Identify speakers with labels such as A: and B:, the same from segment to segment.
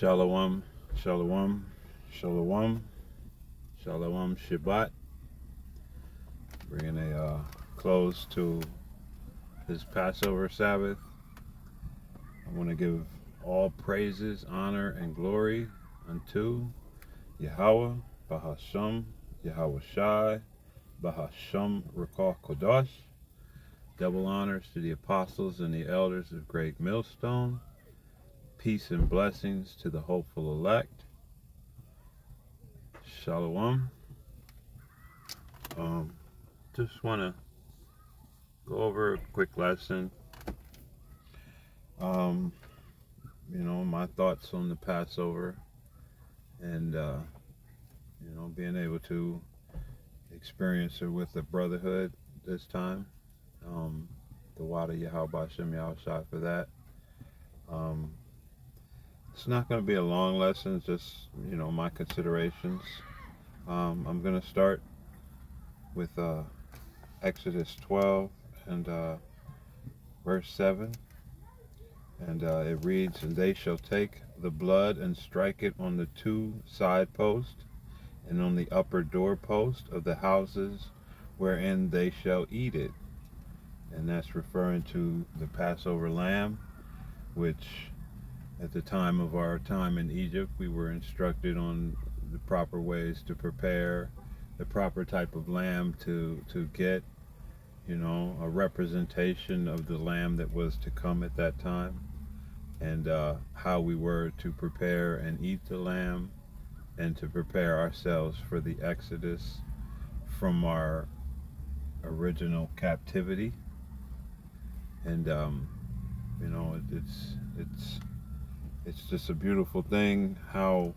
A: Shalom, shalom, shalom, shalom, Shabbat. Bringing a close to this Passover Sabbath. I want to give all praises, honor, and glory unto Yahweh, Bahasham, Yahweh Shai, Bahasham Rakah Kodash. Double honors to the apostles and the elders of Great Millstone. Peace and blessings to the hopeful elect. Shalom. Just want to go over a quick lesson. My thoughts on the Passover and, being able to experience it with the brotherhood this time. The Wada Yahweh Shem Yahushai for that. It's not going to be a long lesson, it's just, my considerations. I'm going to start with Exodus 12 and verse 7. And it reads, "And they shall take the blood and strike it on the two side posts and on the upper door post of the houses wherein they shall eat it." And that's referring to the Passover lamb, which at the time of our time in Egypt, we were instructed on the proper ways to prepare the proper type of lamb to get, a representation of the lamb that was to come at that time, and how we were to prepare and eat the lamb and to prepare ourselves for the exodus from our original captivity. And it's just a beautiful thing how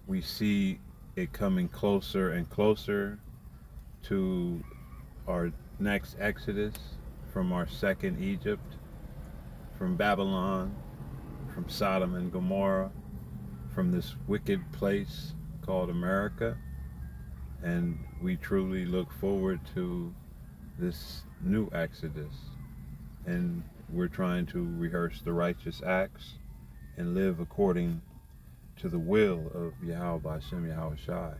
A: we see it coming closer and closer to our next exodus from our second Egypt, from Babylon, from Sodom and Gomorrah, from this wicked place called America. And we truly look forward to this new exodus. And we're trying to rehearse the righteous acts and live according to the will of Yahweh Hashem Yahweh Shai.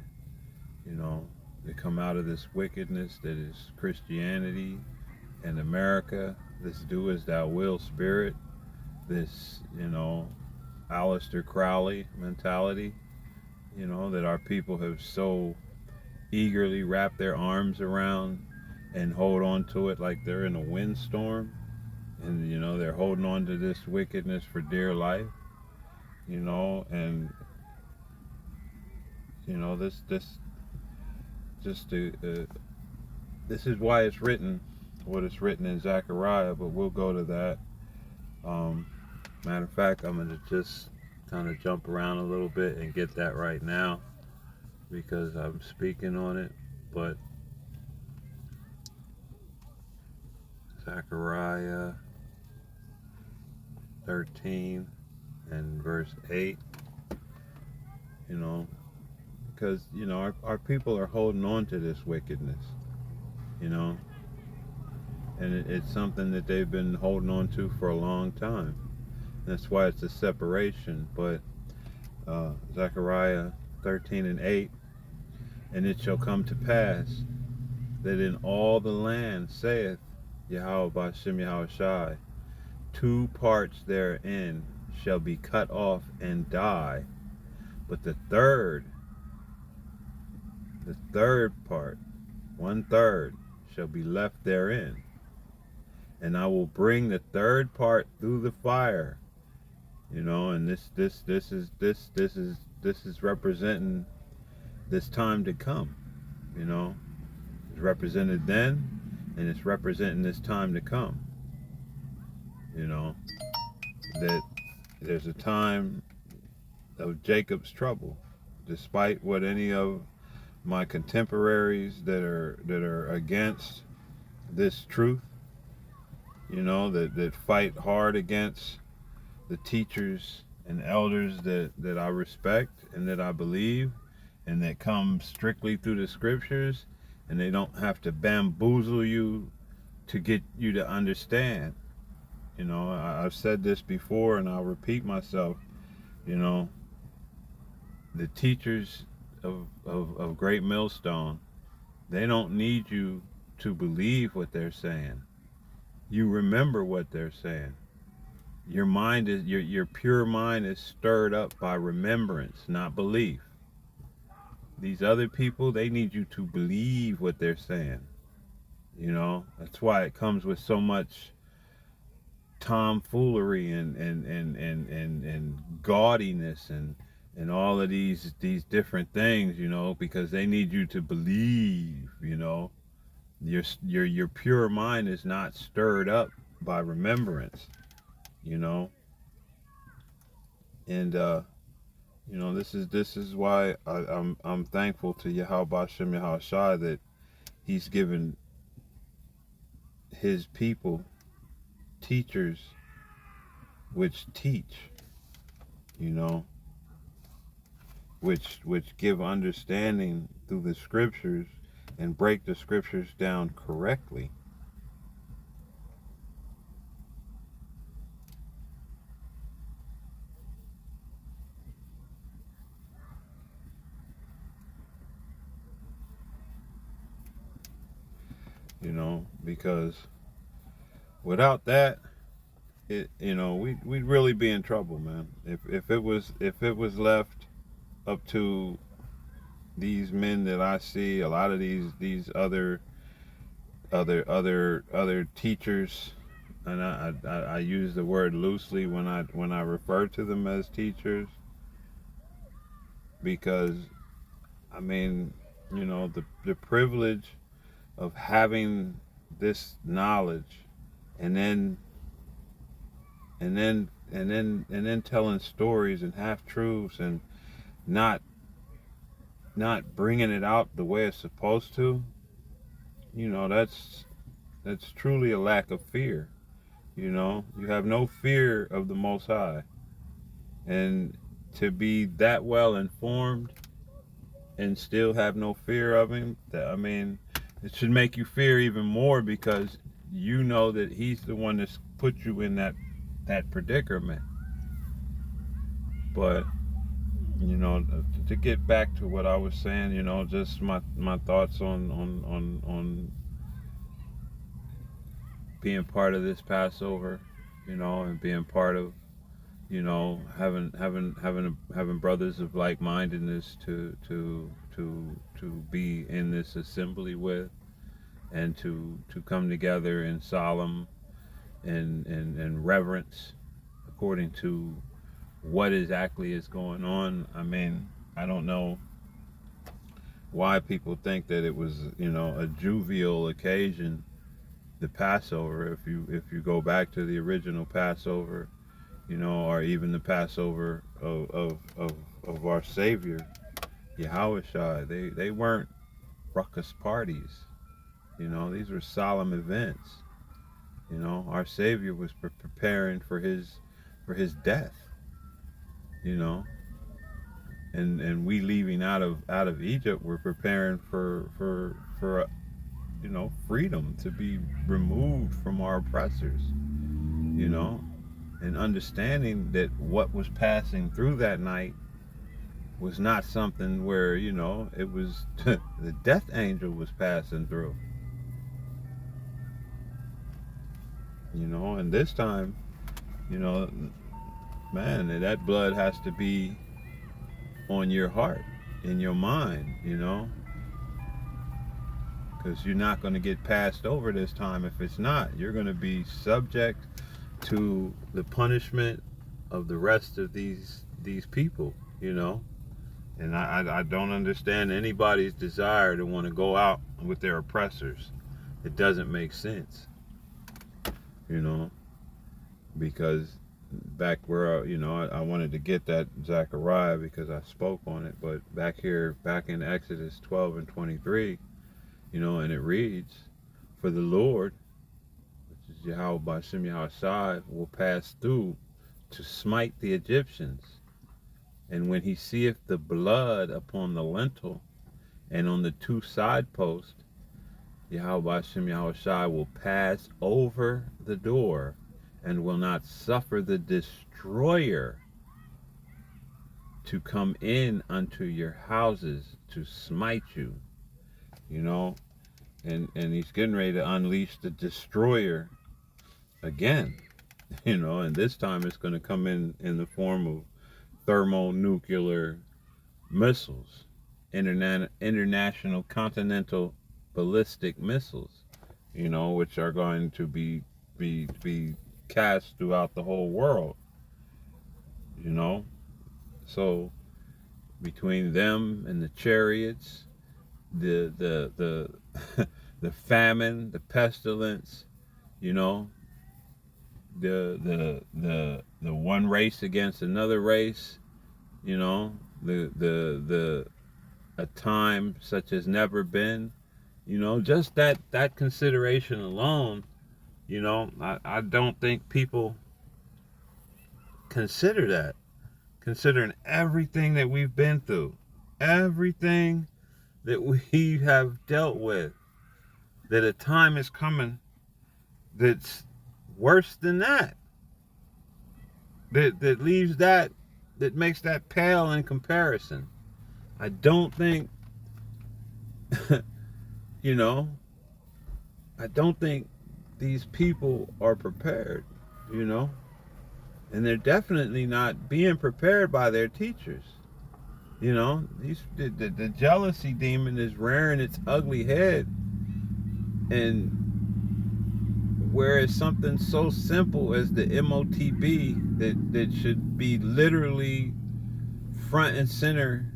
A: To come out of this wickedness that is Christianity and America, this do as thou will spirit, this, Aleister Crowley mentality, that our people have so eagerly wrapped their arms around and hold on to it like they're in a windstorm. And, they're holding on to this wickedness for dear life, and, this is why it's written, what is written in Zechariah, but we'll go to that. Matter of fact, I'm going to just kind of jump around a little bit and get that right now because I'm speaking on it. But Zechariah 13 and verse 8, because, our people are holding on to this wickedness, and it's something that they've been holding on to for a long time. That's why it's a separation. But Zechariah 13 and 8, "And it shall come to pass that in all the land, saith Yahweh Bashem Yahweh Shai, two parts therein shall be cut off and die, but the third part, 1/3, shall be left therein. And I will bring the third part through the fire." And this is representing this time to come. It's represented then, and it's representing this time to come. That there's a time of Jacob's trouble, despite what any of my contemporaries that are against this truth, that fight hard against the teachers and elders that I respect and that I believe, and that come strictly through the scriptures, and they don't have to bamboozle you to get you to understand. I've said this before and I'll repeat myself. You know, the teachers of Great Millstone, they don't need you to believe what they're saying. You remember what they're saying. Your mind is your pure mind is stirred up by remembrance, not belief. These other people, they need you to believe what they're saying. You know, that's why it comes with so much tomfoolery and gaudiness and all of these different things, you know, because they need you to believe, you know. Your pure mind is not stirred up by remembrance, you know. And you know, this is why I'm thankful to Yahweh Bashem Yahweh Shai that he's given his people teachers which teach, you know, which give understanding through the scriptures and break the scriptures down correctly. You know, because without that, it, you know, we'd really be in trouble, man. If it was left up to these men that I see, a lot of these other teachers, and I use the word loosely when I refer to them as teachers, because I mean, you know, the privilege of having this knowledge, and then telling stories and half truths, and not not bringing it out the way it's supposed to. You know, that's truly a lack of fear. You know, you have no fear of the Most High, and to be that well informed and still have no fear of Him, I mean, it should make you fear even more, because you know that He's the one that's put you in that predicament. But you know, to get back to what I was saying, you know, just my thoughts on being part of this Passover, you know, and being part of, you know, having brothers of like mindedness to be in this assembly with, and to come together in solemn and reverence according to what exactly is going on. I mean, I don't know why people think that it was, you know, a jovial occasion, the Passover. If you go back to the original Passover, you know, or even the Passover of our Savior, Yahweh Shai, they weren't ruckus parties. You know, these were solemn events. You know, our Savior was preparing for his death. You know, and we leaving out of Egypt, we're preparing for you know, freedom, to be removed from our oppressors. You know, and understanding that what was passing through that night was not something where, you know, it was the death angel was passing through. You know, and this time, you know, man, that blood has to be on your heart, in your mind, you know, because you're not going to get passed over this time. If it's not, you're going to be subject to the punishment of the rest of these people, you know. And I don't understand anybody's desire to want to go out with their oppressors. It doesn't make sense, you know, because back where, you know, I wanted to get that Zechariah because I spoke on it, but back in Exodus 12 and 23, you know, and it reads, "For the Lord, which is Yahweh Bashem Yahweh Shai, will pass through to smite the Egyptians. And when he seeth the blood upon the lintel and on the two side posts, Yahweh Hashem Yahweh Shai will pass over the door and will not suffer the destroyer to come in unto your houses to smite you, you know, and he's getting ready to unleash the destroyer again, you know, and this time it's going to come in the form of thermonuclear missiles, international continental ballistic missiles, you know, which are going to be cast throughout the whole world, you know. So between them and the chariots, the the famine, the pestilence, you know, the one race against another race, you know, the a time such as never been, you know, just that consideration alone, you know, I don't think people consider that, considering everything that we've been through, everything that we have dealt with, that a time is coming that's worse than that, that leaves that makes that pale in comparison. I don't think you know, I don't think these people are prepared, you know, and they're definitely not being prepared by their teachers. You know, the jealousy demon is rearing its ugly head, and whereas something so simple as the MOTB that should be literally front and center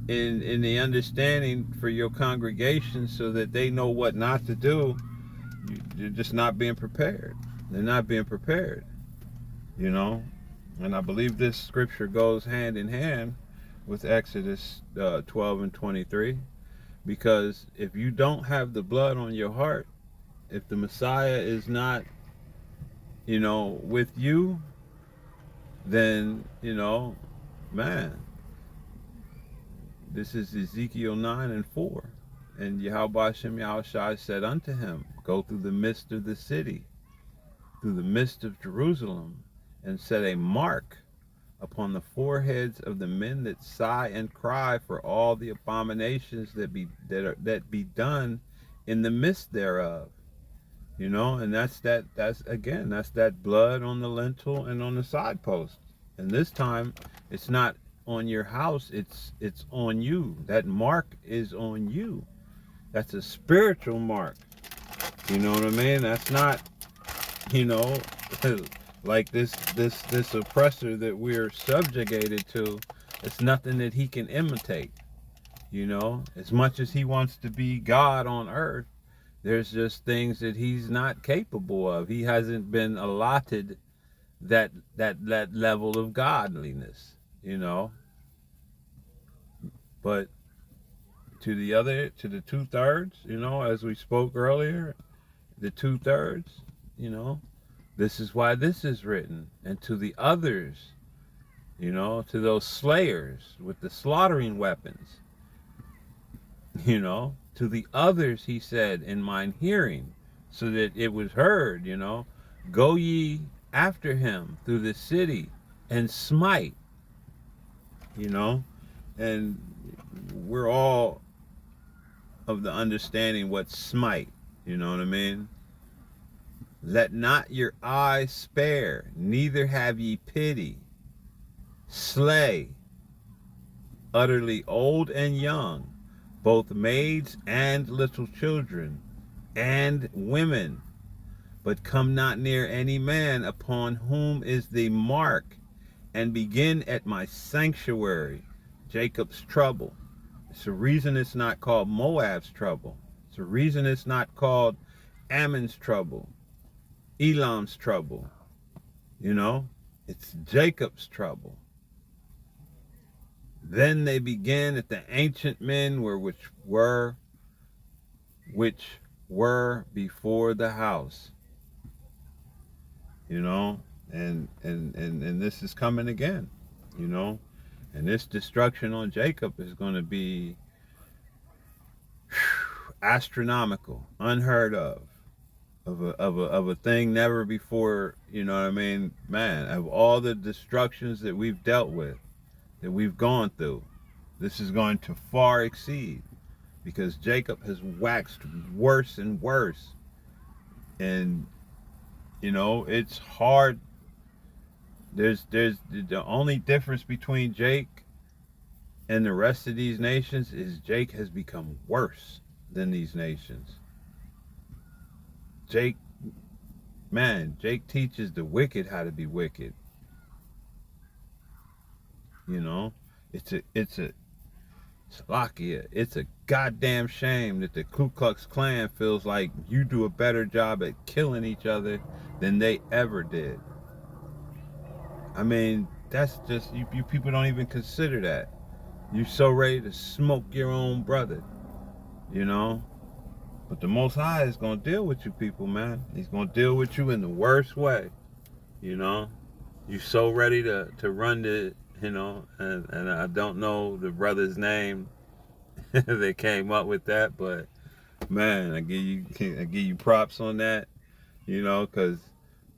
A: in the understanding for your congregation so that they know what not to do, you're just not being prepared. They're not being prepared, you know. And I believe this scripture goes hand in hand with Exodus 12 and 23, because if you don't have the blood on your heart, if the Messiah is not, you know, with you, then, you know, man, this is Ezekiel 9 and 4. And Yahweh Hashem Yahushai said unto him, go through the midst of the city, through the midst of Jerusalem, and set a mark upon the foreheads of the men that sigh and cry for all the abominations that be done in the midst thereof. You know, and that's that blood on the lintel and on the side post. And this time it's not on your house, it's on you. That mark is on you. That's a spiritual mark. You know what I mean? That's not, you know, like this oppressor that we're subjugated to. It's nothing that he can imitate. You know, as much as he wants to be God on earth, there's just things that he's not capable of. He hasn't been allotted that level of godliness, you know. But to the 2/3, you know, as we spoke earlier, the 2/3, you know, this is why this is written. And to the others, you know, to those slayers with the slaughtering weapons, you know, to the others he said in mine hearing, so that it was heard, you know, go ye after him through the city and smite, you know. And we're all of the understanding what smite, you know what I mean. Let not your eyes spare, neither have ye pity. Slay utterly old and young, both maids and little children, and women, but come not near any man upon whom is the mark, and begin at my sanctuary, Jacob's trouble. It's the reason it's not called Moab's trouble. It's the reason it's not called Ammon's trouble, Elam's trouble. You know, it's Jacob's trouble. Then they begin at the ancient men which were before the house. You know, and this is coming again, you know, and this destruction on Jacob is going to be astronomical, unheard of a thing never before, you know what I mean, man, of all the destructions that we've dealt with, that we've gone through. This is going to far exceed because Jacob has waxed worse and worse. And it's hard. There's the only difference between Jake and the rest of these nations is Jake has become worse than these nations. Jake, man, Jake teaches the wicked how to be wicked. You know, it's a Slovakia. It's a goddamn shame that the Ku Klux Klan feels like you do a better job at killing each other than they ever did. I mean, that's just you people don't even consider that. You're so ready to smoke your own brother, you know? But the Most High is going to deal with you people, man. He's going to deal with you in the worst way, you know? You're so ready to run the, and I don't know the brother's name that came up with that, but man, I give you props on that, because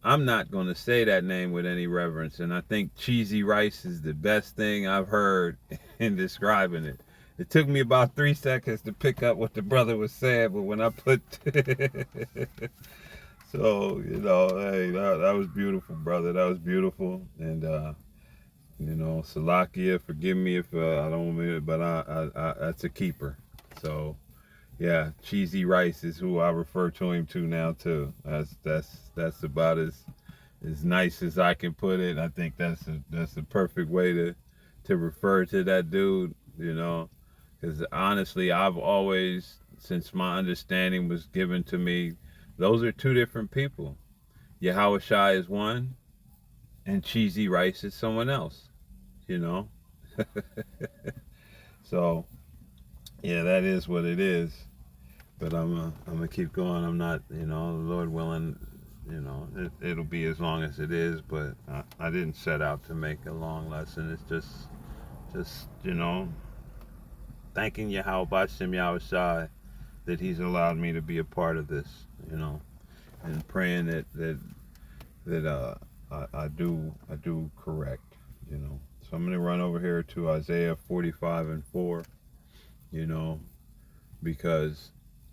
A: I'm not going to say that name with any reverence, and I think cheesy rice is the best thing I've heard in describing it. It took me about 3 seconds to pick up what the brother was saying, but when I put so hey, that was beautiful, brother. That was beautiful, and Salakia, forgive me if I don't mean it, but I that's a keeper. So yeah, cheesy rice is who I refer to him to now too. That's about as nice as I can put it. I think that's a perfect way to refer to that dude. Because honestly, I've always, since my understanding was given to me, those are two different people. Yahweh Shai is one, and cheesy rice is someone else. You know. So yeah, that is what it is. But I'm gonna keep going. I'm not, Lord willing, it'll be as long as it is. But I didn't set out to make a long lesson. It's just thanking Yahweh Bashem Yahweh Shai that He's allowed me to be a part of this, and praying that I do correct, So I'm gonna run over here to Isaiah 45:4, you know, because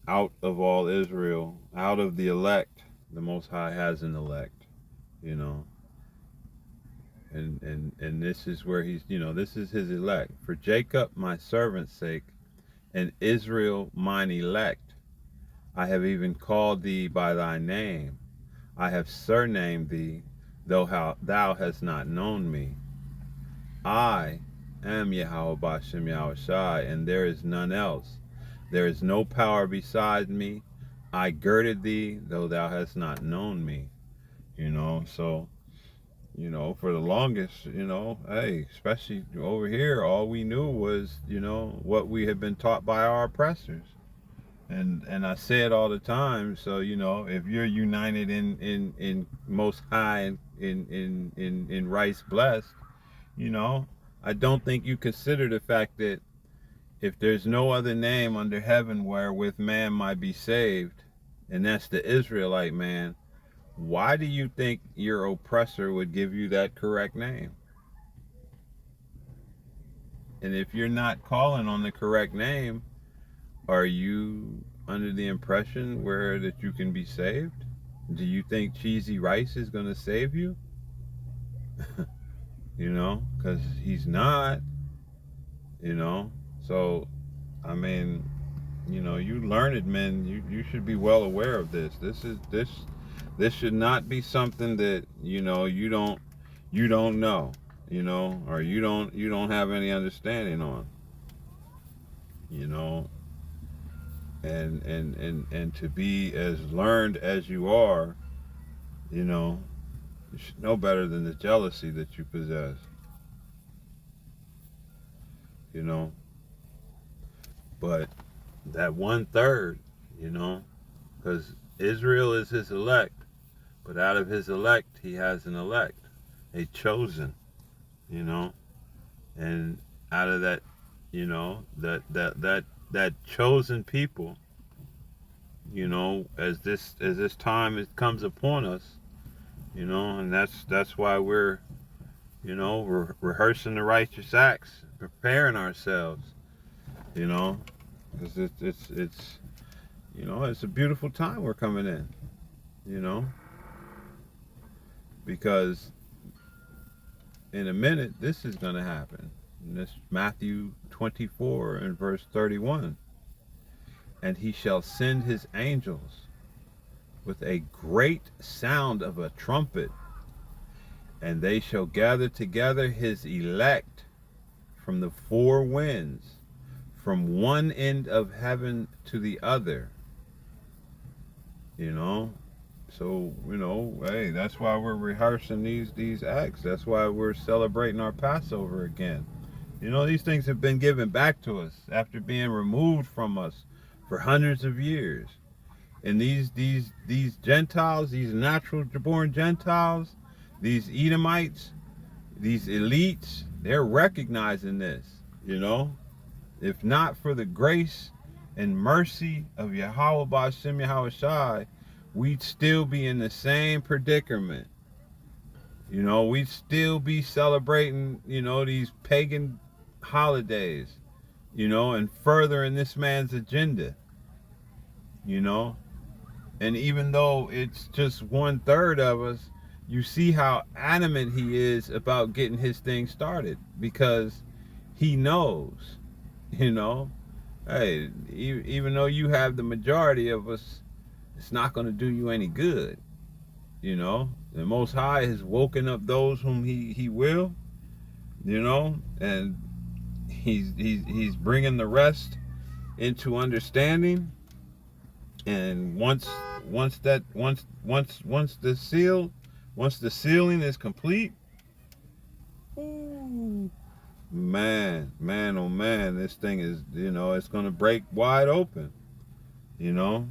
A: out of all Israel, out of the elect, the Most High has an elect, you know. And this is where he's, this is his elect. For Jacob, my servant's sake, and Israel, mine elect, I have even called thee by thy name. I have surnamed thee, though thou hast not known me. I am Yahweh Bashem Yahweh Shai, and there is none else. There is no power beside me. I girded thee, though thou hast not known me. So, for the longest, hey, especially over here, all we knew was, what we had been taught by our oppressors. And I say it all the time. So, if you're united in Most High in Rice blessed, I don't think you consider the fact that if there's no other name under heaven wherewith man might be saved, and that's the Israelite man, why do you think your oppressor would give you that correct name? And if you're not calling on the correct name, are you under the impression that you can be saved? Do you think cheesy rice is going to save you? Because he's not, So, I mean, you learned men, you should be well aware of this. This should not be something that, you don't know, or you don't have any understanding on, you know, and to be as learned as you are, you should know better than the jealousy that you possess, you know. But that 1/3, because Israel is his elect, but out of his elect, he has an elect, a chosen, and out of that, that chosen people, as this time comes upon us, and that's why we're You know, rehearsing the righteous acts, preparing ourselves. You know, because it's you know, it's a beautiful time we're coming in. You know, because in a minute this is going to happen. And this Matthew 24 and verse 31. And he shall send his angels with a great sound of a trumpet, and they shall gather together his elect from the four winds, from one end of heaven to the other. You know, so you know, hey, that's why we're rehearsing these acts. That's why we're celebrating our Passover again. You know, these things have been given back to us after being removed from us for hundreds of years. And these Gentiles, these natural born Gentiles, these Edomites, these elites, they're recognizing this, you know. If not for the grace and mercy of Yahweh Ba'ashem Yahweh Shai, we'd still be in the same predicament. You know, we'd still be celebrating, you know, these pagan holidays, you know, and furthering this man's agenda, you know. And even though it's just 1/3 of us, you see how adamant he is about getting his thing started, because he knows, you know, hey, even though you have the majority of us, it's not going to do you any good, you know. The Most High has woken up those whom he will, you know, and he's bringing the rest into understanding. And once the sealing is complete, ooh, man, oh man, this thing is, you know, it's gonna break wide open, you know,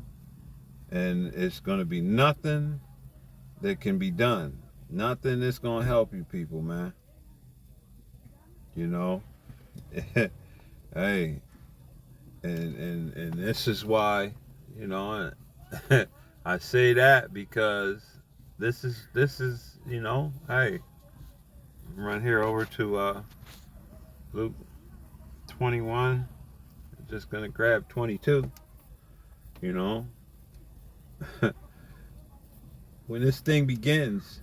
A: and it's gonna be nothing that can be done, nothing that's gonna help you people, man, you know. Hey, and this is why, you know, I say that because this is you know, hey, run here over to Luke 21. I'm just gonna grab 22. You know, when this thing begins,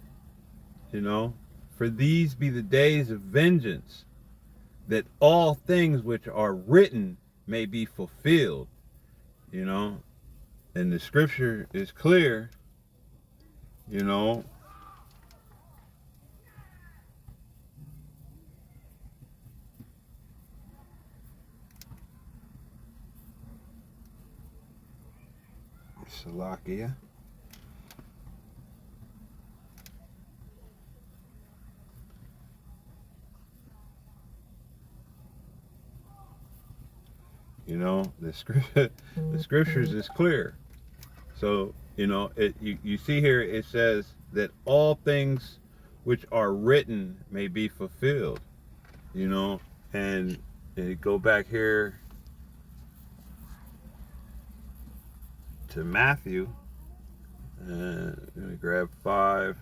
A: you know, for these be the days of vengeance, that all things which are written may be fulfilled. You know, and the scripture is clear. You know, Salakia. You know, the scriptures is clear. So, you know, you see here it says that all things which are written may be fulfilled. You know, and go back here to Matthew. I'm going to grab 5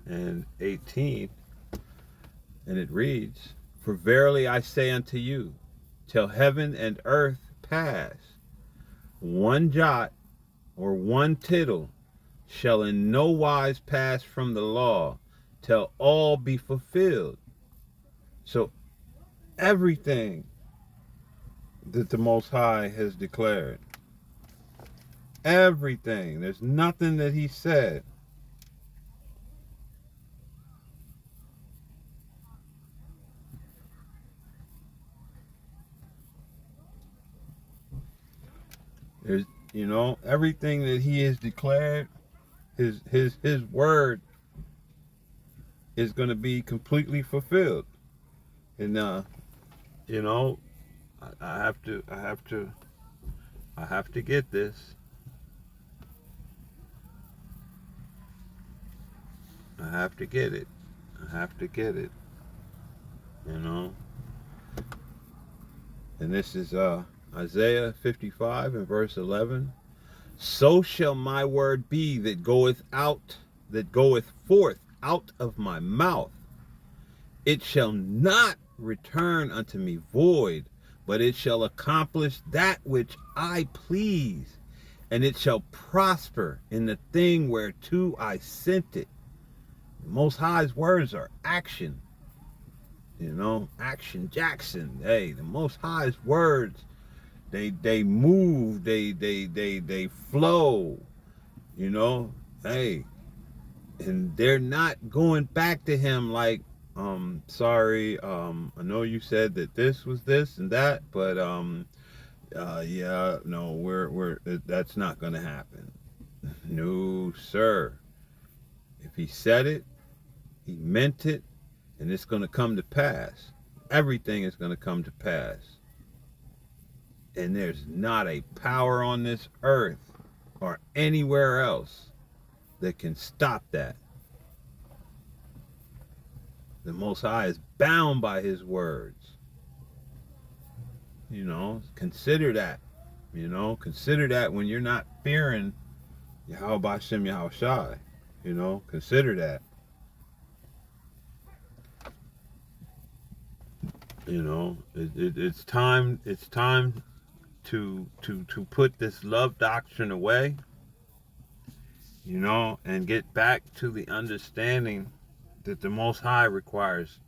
A: and 18. And it reads, for verily I say unto you, till heaven and earth pass, one jot or one tittle shall in no wise pass from the law, till all be fulfilled. So everything that the Most High has declared, everything, there's nothing that he said there's, you know, everything that he has declared, his word is going to be completely fulfilled. And you know, I have to get this. I have to get it. I have to get it. You know. And this is Isaiah 55 and verse 11. So shall my word be that goeth forth out of my mouth. It shall not return unto me void, but it shall accomplish that which I please, and it shall prosper in the thing whereto I sent it. The Most High's words are action. Action Jackson. Hey, the Most High's words, they move, they flow. Hey, and they're not going back to him like, sorry, I know you said that this was this and that, but yeah, no, we're that's not gonna happen. No, sir. If he said it, he meant it, and it's gonna come to pass. Everything is gonna come to pass. And there's not a power on this earth or anywhere else that can stop that. The Most High is bound by his words. Consider that. Consider that when you're not fearing Yahweh Bashem Yahweh Shai. Consider that. It's time. It's time to put this love doctrine away. And get back to the understanding that the Most High requires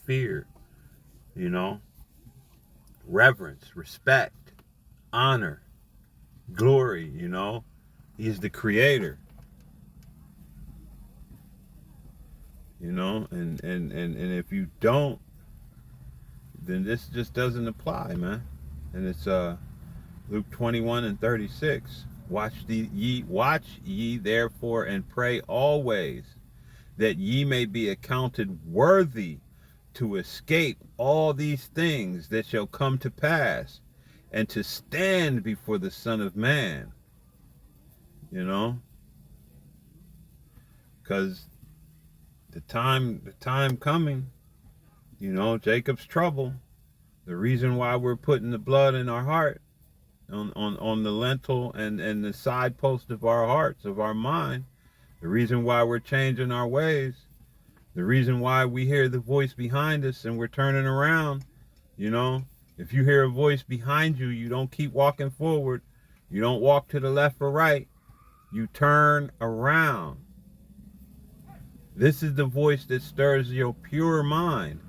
A: fear. Reverence, respect, honor, glory. He's the creator. And if you don't, then this just doesn't apply, man. And it's Luke 21:36. Watch ye therefore and pray always, that ye may be accounted worthy to escape all these things that shall come to pass, and to stand before the Son of Man. Because the time coming, Jacob's trouble, the reason why we're putting the blood in our heart, on the lintel and the side post of our hearts, of our mind, the reason why we're changing our ways, the reason why we hear the voice behind us and we're turning around. If you hear a voice behind you, you don't keep walking forward. You don't walk to the left or right. You turn around. This is the voice that stirs your pure mind,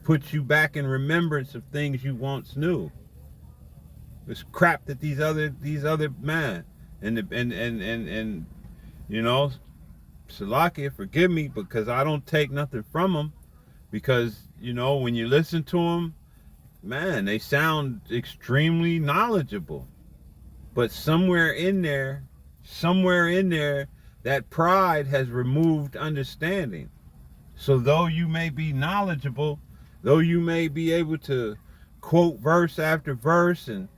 A: puts you back in remembrance of things you once knew. This crap that these other man and Salakia, forgive me, because I don't take nothing from them, because when you listen to them, man, they sound extremely knowledgeable, but somewhere in there, that pride has removed understanding. So though you may be knowledgeable, though you may be able to quote verse after verse and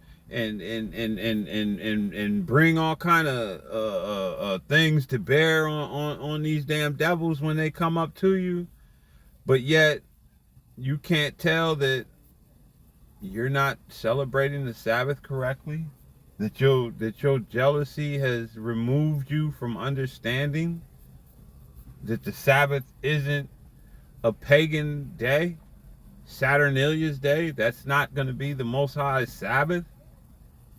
A: bring all kind of things to bear on these damn devils when they come up to you, but yet you can't tell that you're not celebrating the Sabbath correctly, that your jealousy has removed you from understanding that the Sabbath isn't a pagan day, Saturnalia's day. That's not going to be the Most High's Sabbath.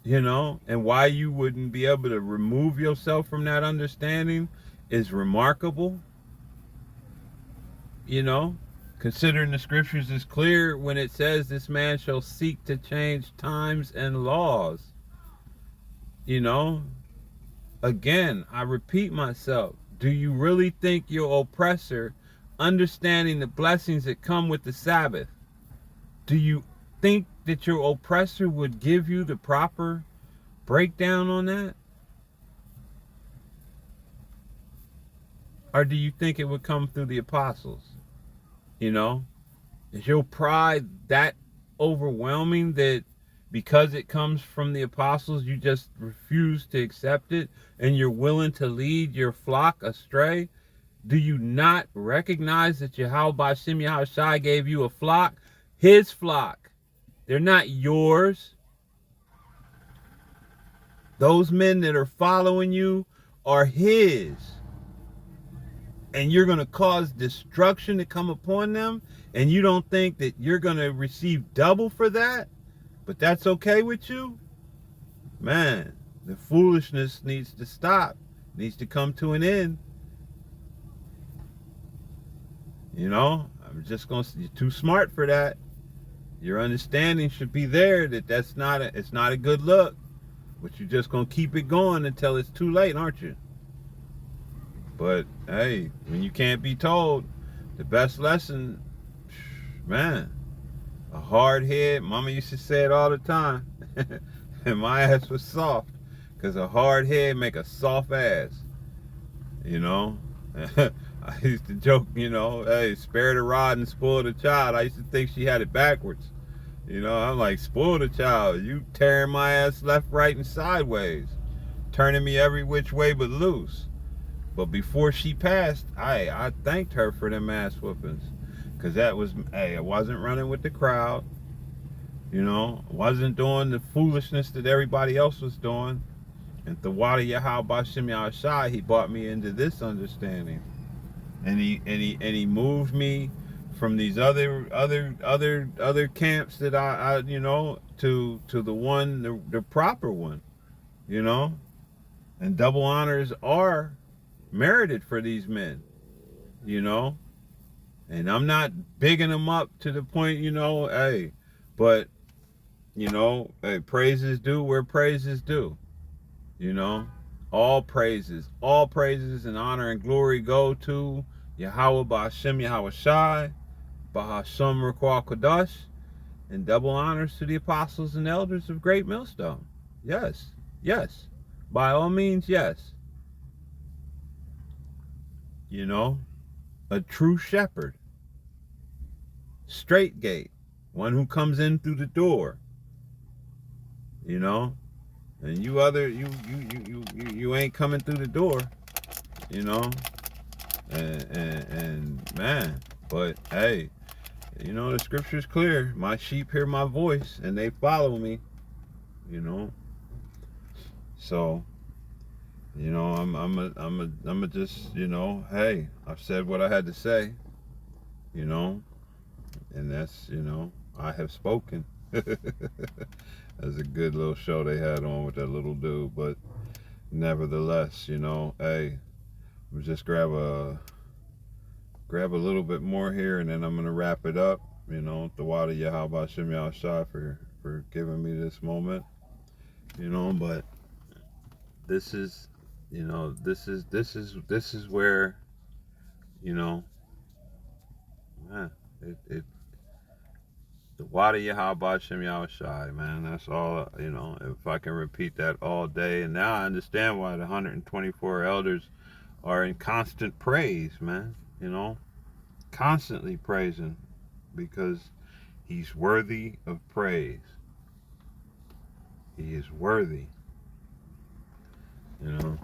A: And why you wouldn't be able to remove yourself from that understanding is remarkable. Considering the scriptures is clear when it says this man shall seek to change times and laws. Again, I repeat myself. Do you really think your oppressor, understanding the blessings that come with the Sabbath, do you think that your oppressor would give you the proper breakdown on that? Or do you think it would come through the apostles? Is your pride that overwhelming that because it comes from the apostles, you just refuse to accept it and you're willing to lead your flock astray? Do you not recognize that Yahweh Bashem Yahweh Shai gave you a flock? His flock. They're not yours. Those men that are following you are his. and you're going to cause destruction to come upon them, and you don't think that you're going to receive double for that, but that's okay with you? Man, the foolishness needs to stop, needs to come to an end. You know, I'm just going to say, you're too smart for that. Your understanding should be there that it's not a good look, but you're just going to keep it going until it's too late, aren't you? But hey, when you can't be told, the best lesson, man, a hard head. Mama used to say it all the time, and my ass was soft, because a hard head make a soft ass. You know, I used to joke, you know, hey, spare the rod and spoil the child. I used to think she had it backwards. You know, I'm like, spoil the child. You tearing my ass left, right, and sideways, turning me every which way but loose. But before she passed, I thanked her for them ass whoopings. Because that was, hey, I wasn't running with the crowd. You know, wasn't doing the foolishness that everybody else was doing. And Thawada Yahal Bashim Yahshai, he brought me into this understanding. And he moved me from these other camps that I you know, to the one, the proper one, you know. And double honors are merited for these men, you know. And I'm not bigging them up to the point, you know, hey, but, you know, hey, praises due where praises due, you know. All praises and honor and glory go to Yahweh Ba'Hashem Yahweh Shai, Ba'Hashem Ruach Kodash, and double honors to the apostles and elders of Great Millstone. Yes, yes, by all means, yes. You know, a true shepherd, straight gate, one who comes in through the door, you know, and you ain't coming through the door, you know, and man, but hey, you know, the scripture's clear. My sheep hear my voice and they follow me, you know. So, you know, I'm a just, you know, hey, I've said what I had to say, you know, and that's, you know, I have spoken. That's a good little show they had on with that little dude, but nevertheless, you know, hey, we'll just grab a little bit more here, and then I'm gonna wrap it up. You know, Thawada Yahweh Shem Yahushua for giving me this moment. You know, but this is, you know, this is where, you know, man, it the water Yahweh Shem Yahushai, man. That's all, you know, if I can repeat that all day. And now I understand why the 124 elders are in constant praise, man. You know, constantly praising, because he's worthy of praise. He is worthy, you know,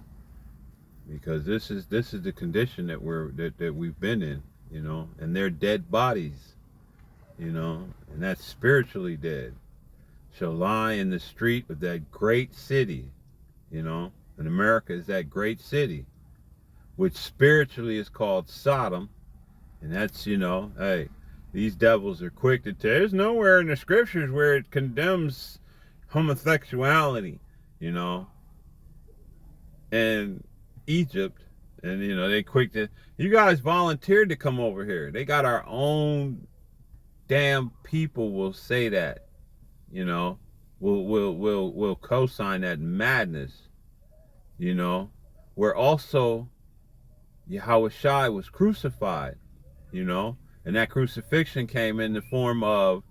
A: because this is the condition that we've been in, you know, and they're dead bodies, you know, and that's spiritually dead, shall lie in the street of that great city, you know, and America is that great city, which spiritually is called Sodom. And that's, you know, hey, these devils are quick to tell. There's nowhere in the scriptures where it condemns homosexuality, you know, and Egypt. And, you know, they quick to, you guys volunteered to come over here. They got our own damn people will say that, you know, will co-sign that madness, you know, where also Yahweh Shai was crucified, you know, and that crucifixion came in the form of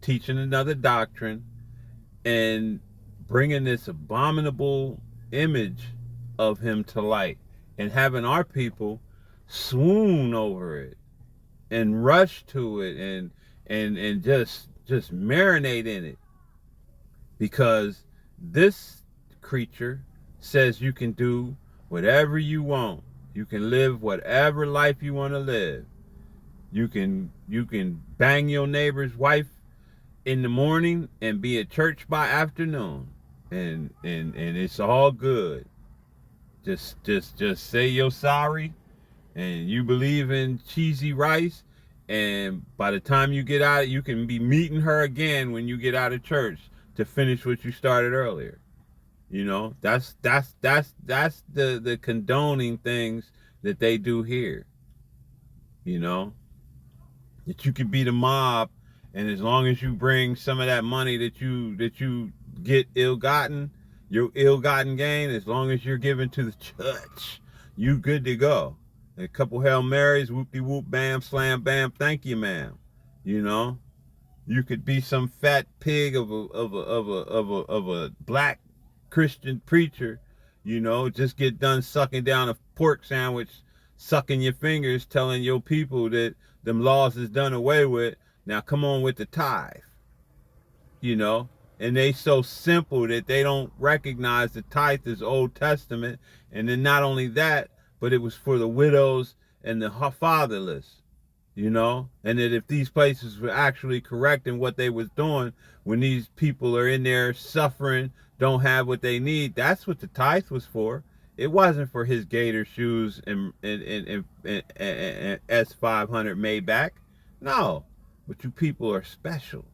A: teaching another doctrine and bringing this abominable image of him to light, and having our people swoon over it and rush to it and just marinate in it, because this creature says you can do whatever you want. You can live whatever life you want to live. You can bang your neighbor's wife in the morning and be at church by afternoon, and it's all good. Just say you're sorry and you believe in cheesy rice, and by the time you get out, you can be meeting her again when you get out of church to finish what you started earlier. You know, that's the condoning things that they do here. You know, that you could be the mob, and as long as you bring some of that money that you get ill-gotten, your ill-gotten gain, as long as you're giving to the church, you good to go. A couple Hail Marys, whoop-de-whoop, bam, slam, bam, thank you, ma'am. You know, you could be some fat pig of a black Christian preacher, you know, just get done sucking down a pork sandwich, sucking your fingers, telling your people that them laws is done away with. Now come on with the tithe, you know. And they so simple that they don't recognize the tithe is Old Testament. And then not only that, but it was for the widows and the fatherless, you know. And that if these places were actually correct in what they was doing, when these people are in there suffering, don't have what they need, that's what the tithe was for. It wasn't for his gator shoes and S500 Maybach. No, but you people are special.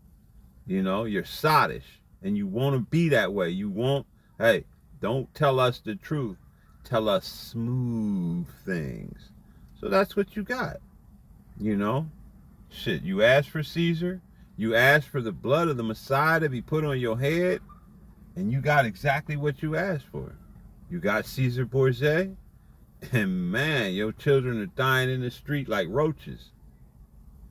A: You know, you're sottish, and you want to be that way. You won't. Hey, don't tell us the truth. Tell us smooth things. So that's what you got. You know, shit. You asked for Caesar. You asked for the blood of the Messiah to be put on your head, and you got exactly what you asked for. You got Caesar Borgia, and man, your children are dying in the street like roaches.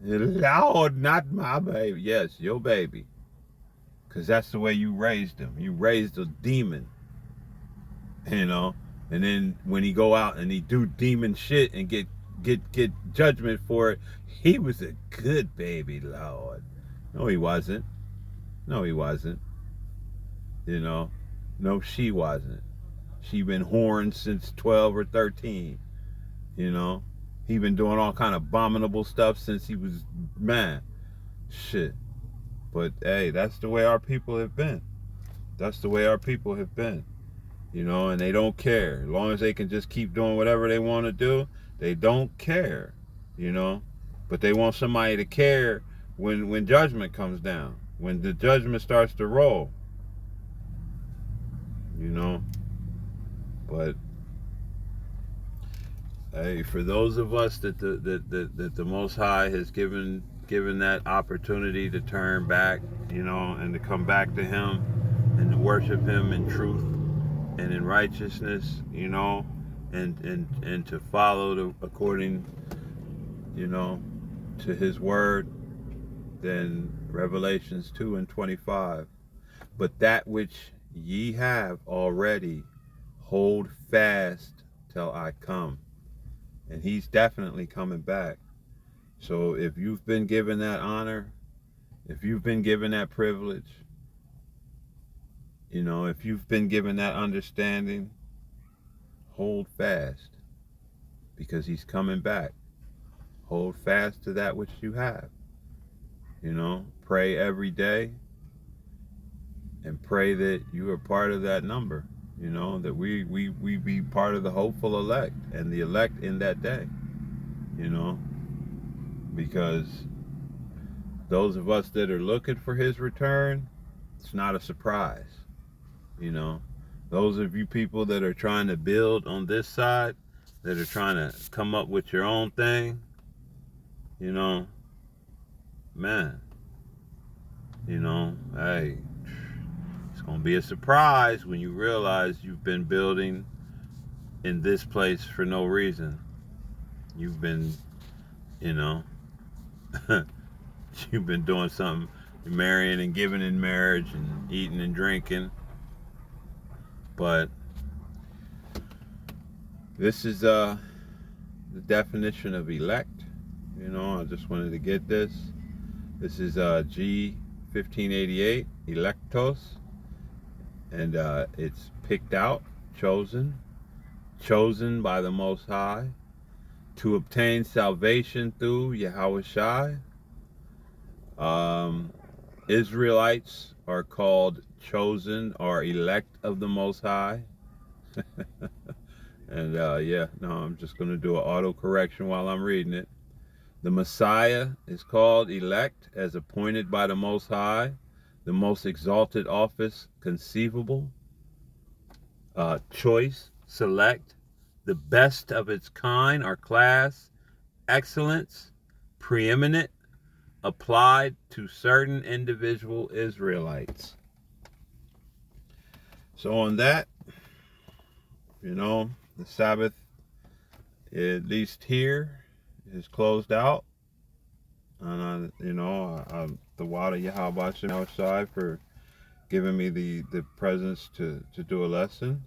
A: Lord, not my baby. Yes, your baby. Because that's the way you raised him. You raised a demon. You know? And then when he go out and he do demon shit and get judgment for it, he was a good baby, Lord. No, he wasn't. No, he wasn't. You know? No, she wasn't. She been horned since 12 or 13. You know? He been doing all kind of abominable stuff since he was, man. Shit. But hey, that's the way our people have been. That's the way our people have been. You know, and they don't care. As long as they can just keep doing whatever they want to do, they don't care. You know? But they want somebody to care when judgment comes down. When the judgment starts to roll. You know? But hey, for those of us that the Most High has given that opportunity to turn back, you know, and to come back to Him and to worship Him in truth and in righteousness, you know, and to follow according, you know, to His word, then Revelations 2:25. But that which ye have already, hold fast till I come. And He's definitely coming back. So if you've been given that honor, if you've been given that privilege, you know, if you've been given that understanding, hold fast, because He's coming back. Hold fast to that which you have. You know, pray every day, and pray that you are part of that number. You know, that we be part of the hopeful elect, and the elect in that day. You know, because those of us that are looking for His return, it's not a surprise. You know, those of you people that are trying to build on this side, that are trying to come up with your own thing, you know, man, you know, hey, it's going to be a surprise when you realize you've been building in this place for no reason. You've been, you know, you've been doing something, marrying and giving in marriage and eating and drinking. But this is the definition of elect. You know, I just wanted to get this. This is G 1588, electos. And it's picked out, chosen by the Most High to obtain salvation through Yahweh Shai. Israelites are called chosen or elect of the Most High. And yeah, no, I'm just going to do an auto correction while I'm reading it. The Messiah is called elect as appointed by the Most High, the most exalted office conceivable, choice, select, the best of its kind or class, excellence, preeminent, applied to certain individual Israelites. So on that, the Sabbath, at least here, is closed out. And the water Yahweh outside for giving me the presence to do a lesson.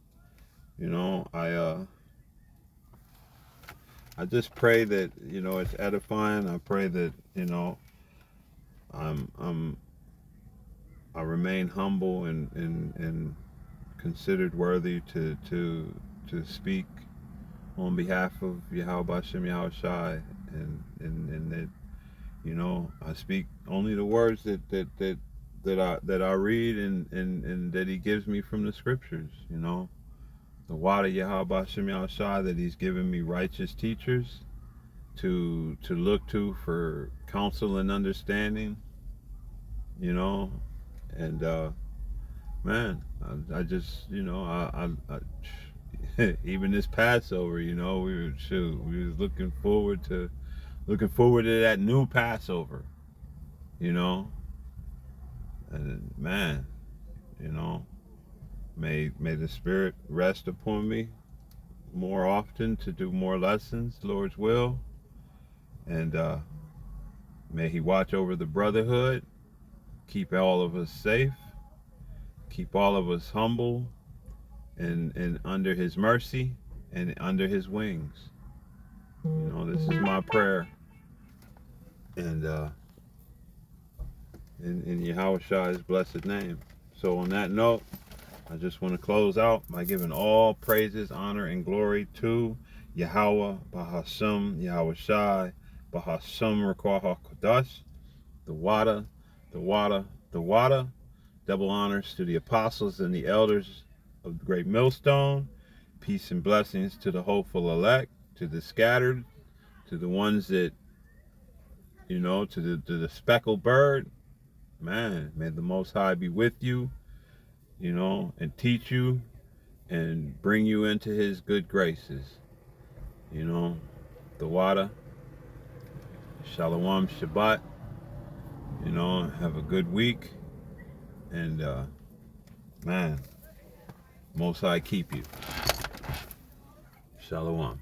A: I just pray that it's edifying. I pray that I'm I remain humble and considered worthy to speak on behalf of Yahweh Shem Yahweh Shai, and that I speak only the words that I read and that He gives me from the scriptures. The water Yahweh Shem Yahweh Shai, that He's given me righteous teachers to look to for counsel and understanding. And man, I just even this Passover, we was looking forward to that new Passover, and man, may the Spirit rest upon me more often to do more lessons, Lord's will, and may He watch over the brotherhood, keep all of us safe, keep all of us humble, and under His mercy and under His wings. This is my prayer, and in Yahweh Shai's blessed name. So on that note, I just want to close out by giving all praises, honor, and glory to Yahweh, Bahashem, Yahweh Shai, Bahashem Rekah HaKodesh, the water, the water, the water. Double honors to the apostles and the elders of the great millstone. Peace and blessings to the hopeful elect, to the scattered, to the ones that, to the speckled bird. Man, may the Most High be with you, and teach you and bring you into His good graces. The water, Shalom Shabbat, have a good week. And, man, Most High keep you. Shalom.